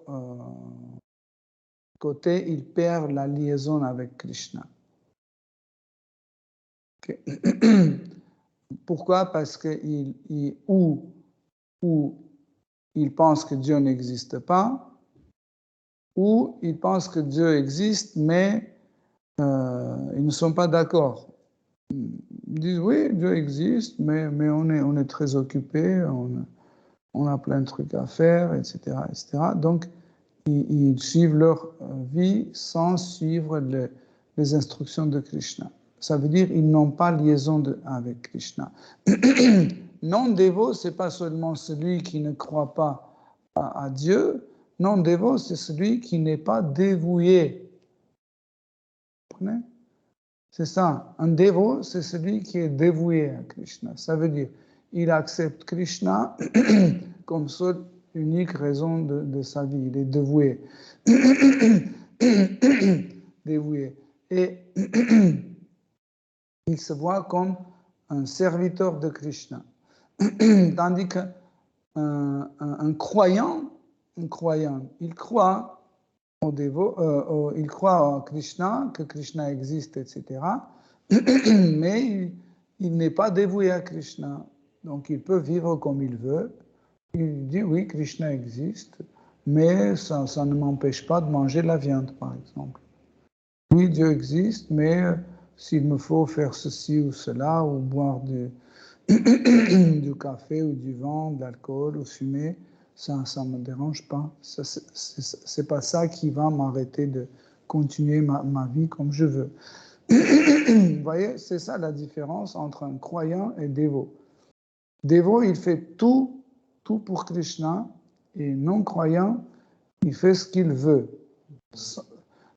côté, ils perdent la liaison avec Krishna. Okay. Pourquoi? Parce qu'ils ou ils pensent que Dieu n'existe pas, ou ils pensent que Dieu existe, mais ils ne sont pas d'accord. Ils disent oui, Dieu existe, mais on est très occupé, on a plein de trucs à faire, etc. etc. Donc, ils suivent leur vie sans suivre les instructions de Krishna. Ça veut dire qu'ils n'ont pas liaison avec Krishna. Non-dévot, ce n'est pas seulement celui qui ne croit pas à Dieu. Non-dévot, c'est celui qui n'est pas dévoué. Vous comprenez? C'est ça. Un dévot, c'est celui qui est dévoué à Krishna. Ça veut dire il accepte Krishna comme seule unique raison de sa vie. Il est dévoué. Dévoué. Et il se voit comme un serviteur de Krishna. Tandis qu'un croyant, il croit au dévot, il croit en Krishna, que Krishna existe, etc. Mais il n'est pas dévoué à Krishna. Donc il peut vivre comme il veut. Il dit oui, Krishna existe, mais ça ne m'empêche pas de manger la viande, par exemple. Oui, Dieu existe, mais s'il me faut faire ceci ou cela, ou boire du café ou du vin, de l'alcool ou fumer, ça ne me dérange pas. C'est pas ça qui va m'arrêter de continuer ma vie comme je veux. Vous voyez, c'est ça la différence entre un croyant et dévot. Dévot, il fait tout pour Krishna, et non-croyant, il fait ce qu'il veut,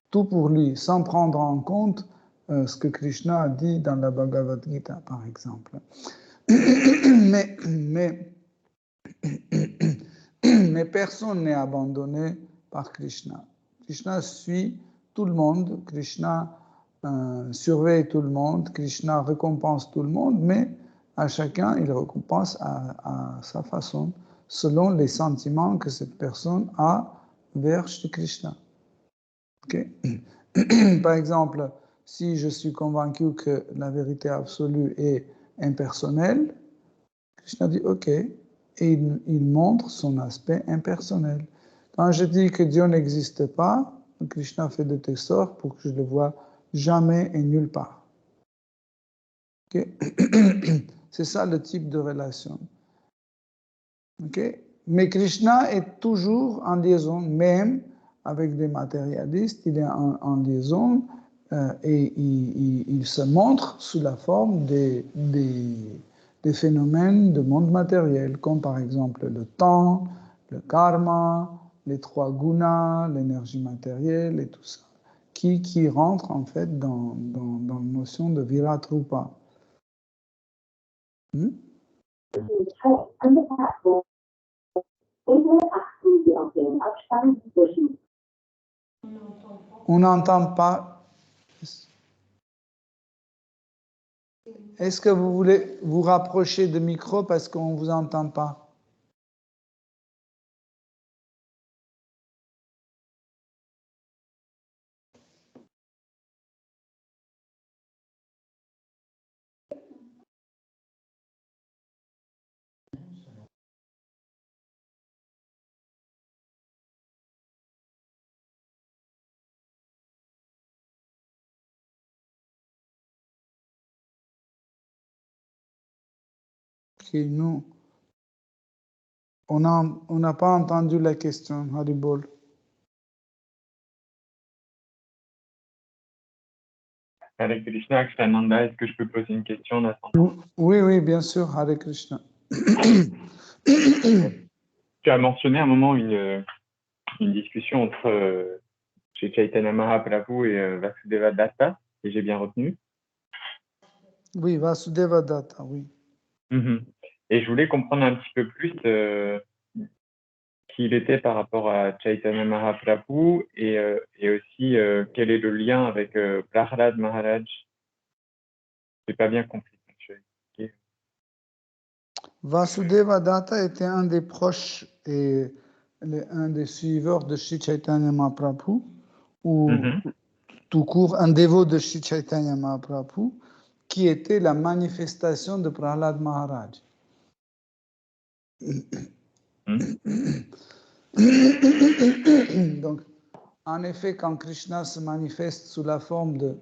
tout pour lui, sans prendre en compte ce que Krishna a dit dans la Bhagavad Gita, par exemple. Mais personne n'est abandonné par Krishna. Krishna suit tout le monde, Krishna surveille tout le monde, Krishna récompense tout le monde, mais à chacun, il récompense à sa façon, selon les sentiments que cette personne a vers Shri Krishna. Okay? Par exemple, si je suis convaincu que la vérité absolue est impersonnelle, Krishna dit OK, et il montre son aspect impersonnel. Quand je dis que Dieu n'existe pas, Krishna fait de telle sorte pour que je ne le vois jamais et nulle part. Okay? C'est ça le type de relation. Okay? Mais Krishna est toujours en liaison, même avec des matérialistes, il est en liaison et il se montre sous la forme des phénomènes de monde matériel, comme par exemple le temps, le karma, les 3 gunas, l'énergie matérielle et tout ça, qui rentrent en fait dans la notion de Virat Rupa. On n'entend pas. Est-ce que vous voulez vous rapprocher du micro parce qu'on ne vous entend pas? Okay, nous, on n'a pas entendu la question, Haribol. Hare Krishna, Akshananda, est-ce que je peux poser une question en attendant? Oui, bien sûr, Hare Krishna. Tu as mentionné à un moment une discussion entre chez Chaitanya Mahaprabhu et Vasudeva Datta, et j'ai bien retenu. Oui, Vasudeva Datta, oui. Et je voulais comprendre un petit peu plus qui il était par rapport à Chaitanya Mahaprabhu et aussi quel est le lien avec Prahlad Maharaj. Je n'ai pas bien compris. Vasudeva Datta était un des proches et un des suiveurs de Sri Chaitanya Mahaprabhu, ou tout court un dévot de Sri Chaitanya Mahaprabhu, qui était la manifestation de Prahlad Maharaj. Donc, en effet, quand Krishna se manifeste sous la forme de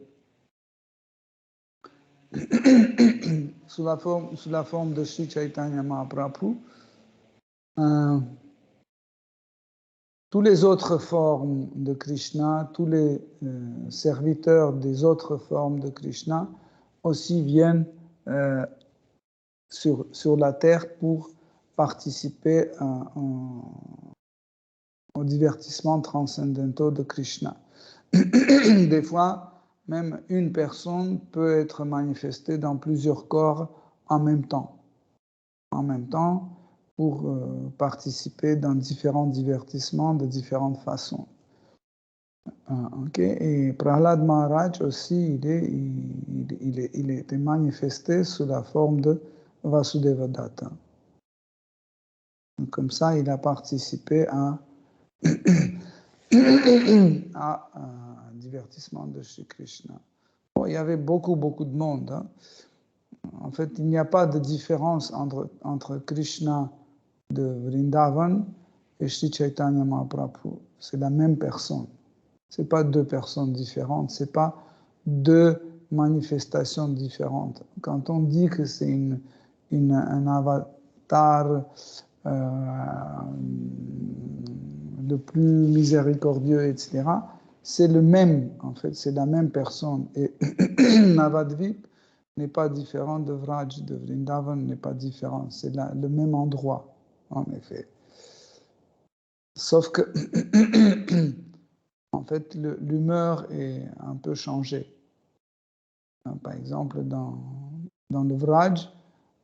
sous la forme de Sri Chaitanya Mahaprabhu, tous les autres formes de Krishna, tous les serviteurs des autres formes de Krishna aussi viennent sur la terre pour participer aux divertissements transcendantaux de Krishna. Des fois, même une personne peut être manifestée dans plusieurs corps en même temps pour participer dans différents divertissements de différentes façons. Et Prahlad Maharaj aussi, il était manifesté sous la forme de Vasudeva Datta. Comme ça, il a participé à à un divertissement de Shri Krishna. Bon, il y avait beaucoup de monde. Hein. En fait, il n'y a pas de différence entre Krishna de Vrindavan et Shri Chaitanya Mahaprabhu. C'est la même personne. Ce n'est pas deux personnes différentes, ce n'est pas deux manifestations différentes. Quand on dit que c'est un avatar le plus miséricordieux, etc., c'est le même, en fait, c'est la même personne. Et Navadvip n'est pas différent de Vraj, de Vrindavan n'est pas différent. C'est le même endroit, en effet. Sauf que, en fait, l'humeur est un peu changée. Par exemple, dans le Vraj,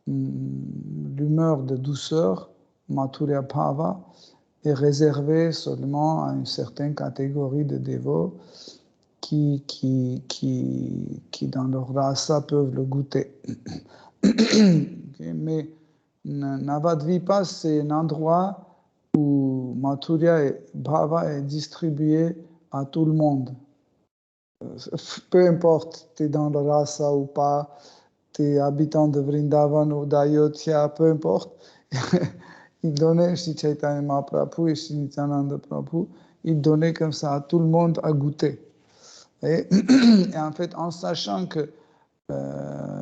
l'humeur de douceur, Mathurya Bhava, est réservée seulement à une certaine catégorie de dévots qui dans leur rasa peuvent le goûter. Okay, mais Navadvipa, c'est un endroit où Mathurya Bhava est distribué à tout le monde. Peu importe, tu es dans le rasa ou pas, tu es habitant de Vrindavan ou d'Ayodhya, peu importe. Il donnait Shri Chaitanya Mahaprabhu et Shri Nityananda Prabhu, il donnait comme ça à tout le monde à goûter. Et en fait, en sachant que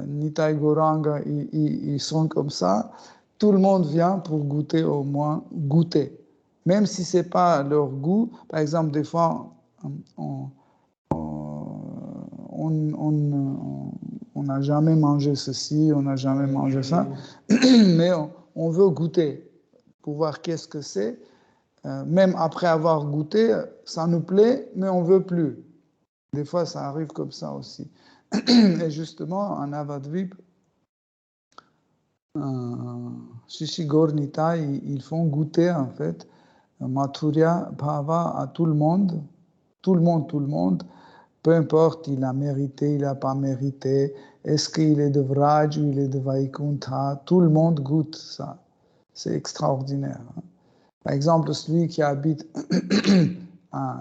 Nitai Gauranga, ils sont comme ça, tout le monde vient pour goûter, au moins goûter. Même si ce n'est pas leur goût, par exemple, des fois, on n'a jamais mangé ceci, on n'a jamais mangé ça, mais on veut goûter pour voir qu'est-ce que c'est. Même après avoir goûté, ça nous plaît, mais on ne veut plus. Des fois, ça arrive comme ça aussi. Et justement, en Avadvip, Shishi Gaur-Nitai, ils font goûter en fait Mathurya Bhava à tout le monde, peu importe, il a mérité, il n'a pas mérité, est-ce qu'il est de Vraj ou il est de Vaikuntha, tout le monde goûte ça. C'est extraordinaire. Hein. Par exemple, celui qui habite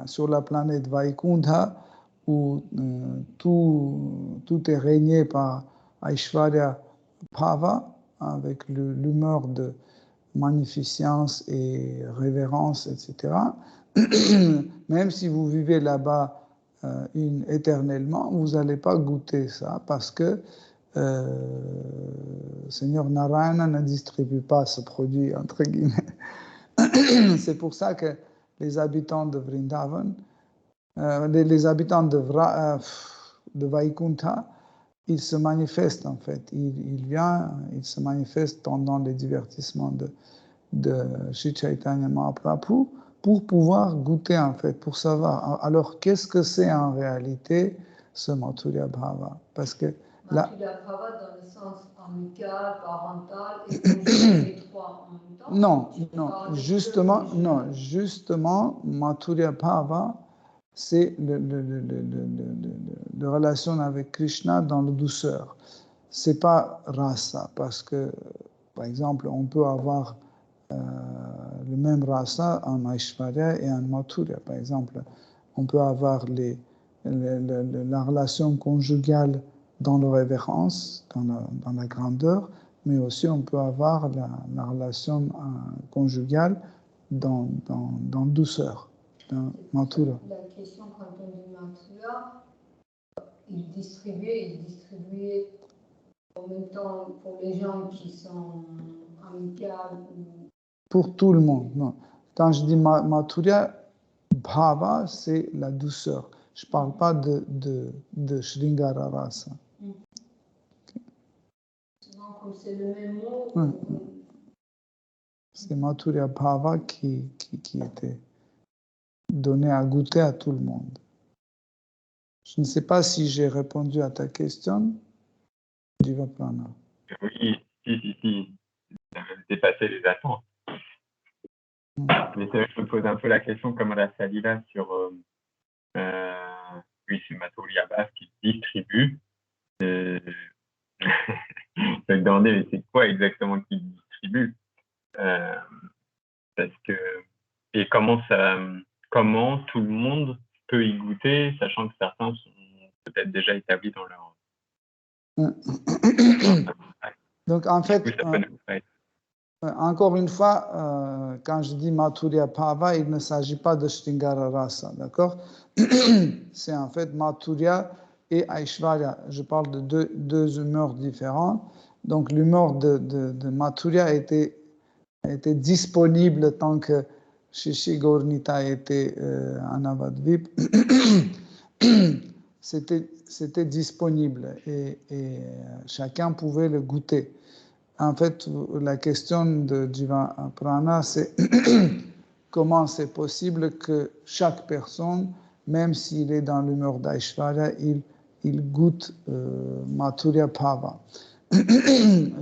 sur la planète Vaikuntha, où tout est régné par Aishwarya Bhava, avec l'humeur de magnificence et révérence, etc. Même si vous vivez là-bas éternellement, vous n'allez pas goûter ça parce que Seigneur Narayana ne distribue pas ce produit, entre guillemets. C'est pour ça que les habitants de Vrindavan, les habitants de Vaikuntha, ils se manifestent en fait. Ils se manifestent pendant les divertissements de Shri Chaitanya Mahaprabhu pour pouvoir goûter en fait, pour savoir. Alors, qu'est-ce que c'est en réalité ce Mathurya Bhava? Parce que Mathurya Bhava dans le sens amical, parental, et conjuguer les trois en même temps? Justement, Mathurya Bhava, c'est de relation avec Krishna dans la douceur. C'est pas rasa, parce que, par exemple, on peut avoir le même rasa en Aishwarya et en Mathurya. Par exemple, on peut avoir la relation conjugale dans la révérence, dans la grandeur, mais aussi on peut avoir la relation conjugale dans douceur, dans Mathura. La question quand on dit Mathura, il distribuait en même temps pour les gens qui sont amicales ou... Pour tout le monde, non. Quand je dis Mathurya, Bhava, c'est la douceur. Je ne parle pas de Sringara Rasa. Comme c'est le même mot. C'est Mathurya Bhava qui était donné à goûter à tout le monde. Je ne sais pas si j'ai répondu à ta question, Jivaprana. Oui, si. Ça a même dépassé les attentes. Mais c'est vrai que je me pose un peu la question comme à la Salila sur oui, c'est Mathurya Bhava qui distribue. Je me demandais, mais c'est quoi exactement qu'il distribue parce que, et comment comment tout le monde peut y goûter, sachant que certains sont peut-être déjà établis dans leur... Donc, en fait, oui, ça peut nous faire. encore une fois, quand je dis Mathurya Bhava, il ne s'agit pas de Shringara Rasa, d'accord? C'est en fait Mathurya et Aishvarya. Je parle de deux humeurs différentes. Donc, l'humeur de Mathurya était disponible tant que Shishi Gaurnita était en Avadvip. C'était disponible et chacun pouvait le goûter. En fait, la question de Jiva Prana, c'est comment c'est possible que chaque personne, même s'il est dans l'humeur d'Aishvarya, il goûte Mathurya Bhava.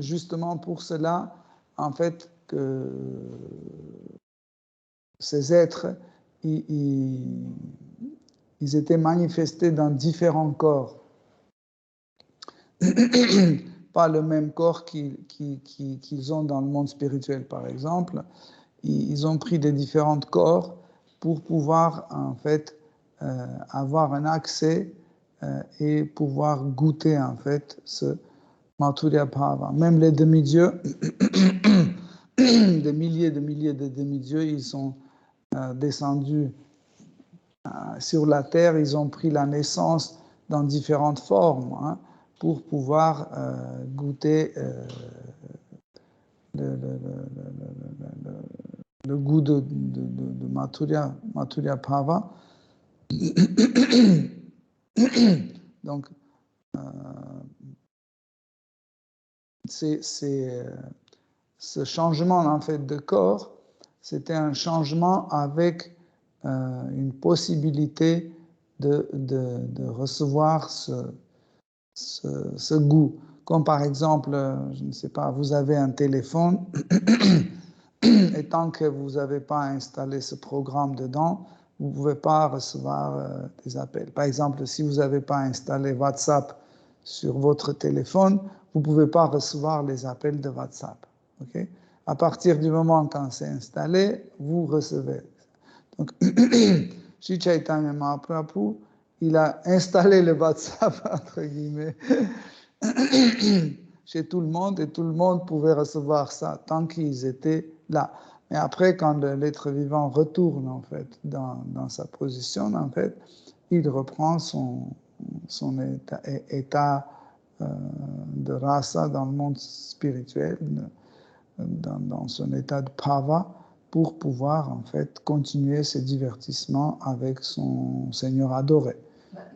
Justement pour cela, en fait, que ces êtres, ils étaient manifestés dans différents corps. Pas le même corps qu'ils ont dans le monde spirituel, par exemple. Ils ont pris des différents corps pour pouvoir, en fait, avoir un accès et pouvoir goûter, en fait, ce Mathurya Bhava. Même les demi-dieux, des milliers de demi-dieux, ils sont descendus sur la terre, ils ont pris la naissance dans différentes formes, hein, pour pouvoir goûter le goût de Mathurya Bhava. Donc, ce changement en fait de corps, c'était un changement avec une possibilité de recevoir ce goût. Comme par exemple, je ne sais pas, vous avez un téléphone et tant que vous n'avez pas installé ce programme dedans, vous ne pouvez pas recevoir des appels. Par exemple, si vous n'avez pas installé WhatsApp sur votre téléphone, vous ne pouvez pas recevoir les appels de WhatsApp. Okay? À partir du moment quand c'est installé, vous recevez. Donc, Sri Chaitanya Mahaprabhu, il a installé le WhatsApp, entre guillemets, chez tout le monde, et tout le monde pouvait recevoir ça tant qu'ils étaient là. Mais après, quand l'être vivant retourne, en fait, dans sa position, en fait, il reprend son état de rasa dans le monde spirituel, dans son état de bhava, pour pouvoir, en fait, continuer ses divertissements avec son Seigneur adoré.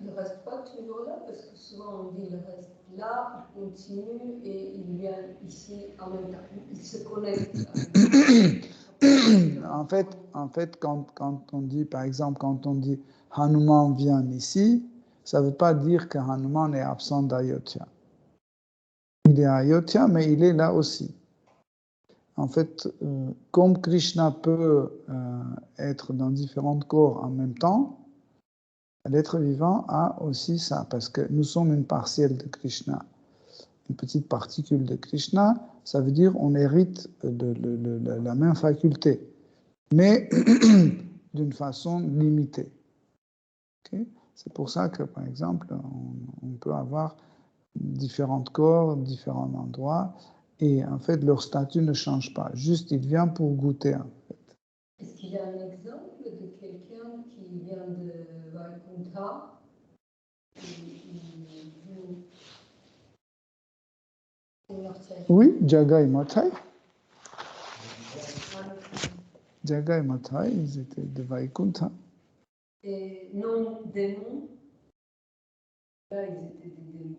Il ne reste pas toujours là, parce que souvent on dit il reste là, il continue et il vient ici en même temps. Il se connecte. En fait, quand on dit, par exemple, quand on dit Hanuman vient ici, ça ne veut pas dire que Hanuman est absent d'Ayodhya. Il est à Ayodhya, mais il est là aussi. En fait, comme Krishna peut être dans différents corps en même temps, l'être vivant a aussi ça, parce que nous sommes une partielle de Krishna, une petite particule de Krishna, ça veut dire on hérite de la même faculté, mais d'une façon limitée. Okay? C'est pour ça que, par exemple, on peut avoir différents corps, différents endroits, et en fait, leur statut ne change pas. Juste, il vient pour goûter, en fait. Est-ce qu'il y a un exemple de quelqu'un qui vient de Vaikuntha? Oui, Jagai Mathai. Jagai Mathai, ils étaient de Vaikuntha. Et non démons? Là, ils étaient des démons.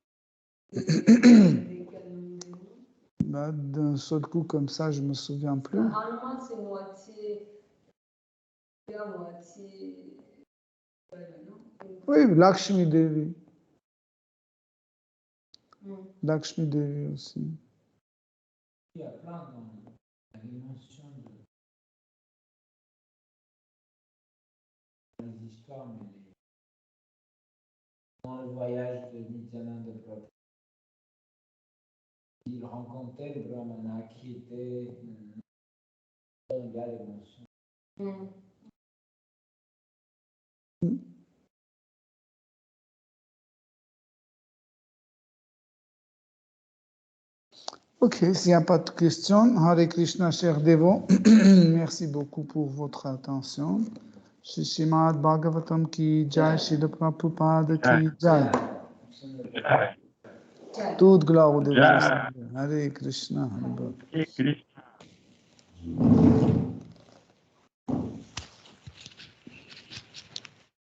Bah, d'un seul coup, comme ça, je ne me souviens plus. Hanuman, c'est moitié. Moitié. Oui, Lakshmi Devi. Lakshmi Devi aussi. Il y a plein dans la dimension des histoires, mais dans le voyage de Nityananda Prabhu, il rencontrait le Brahmana qui était il y a l'émotion. Ok, s'il n'y a pas de questions, Hare Krishna, chers dévots, merci beaucoup pour votre attention. Shri Srimad Bhagavatam ki jai, Srila Prabhupada ki jai. Toute gloire au dévotion. Hare Krishna. Hare Krishna.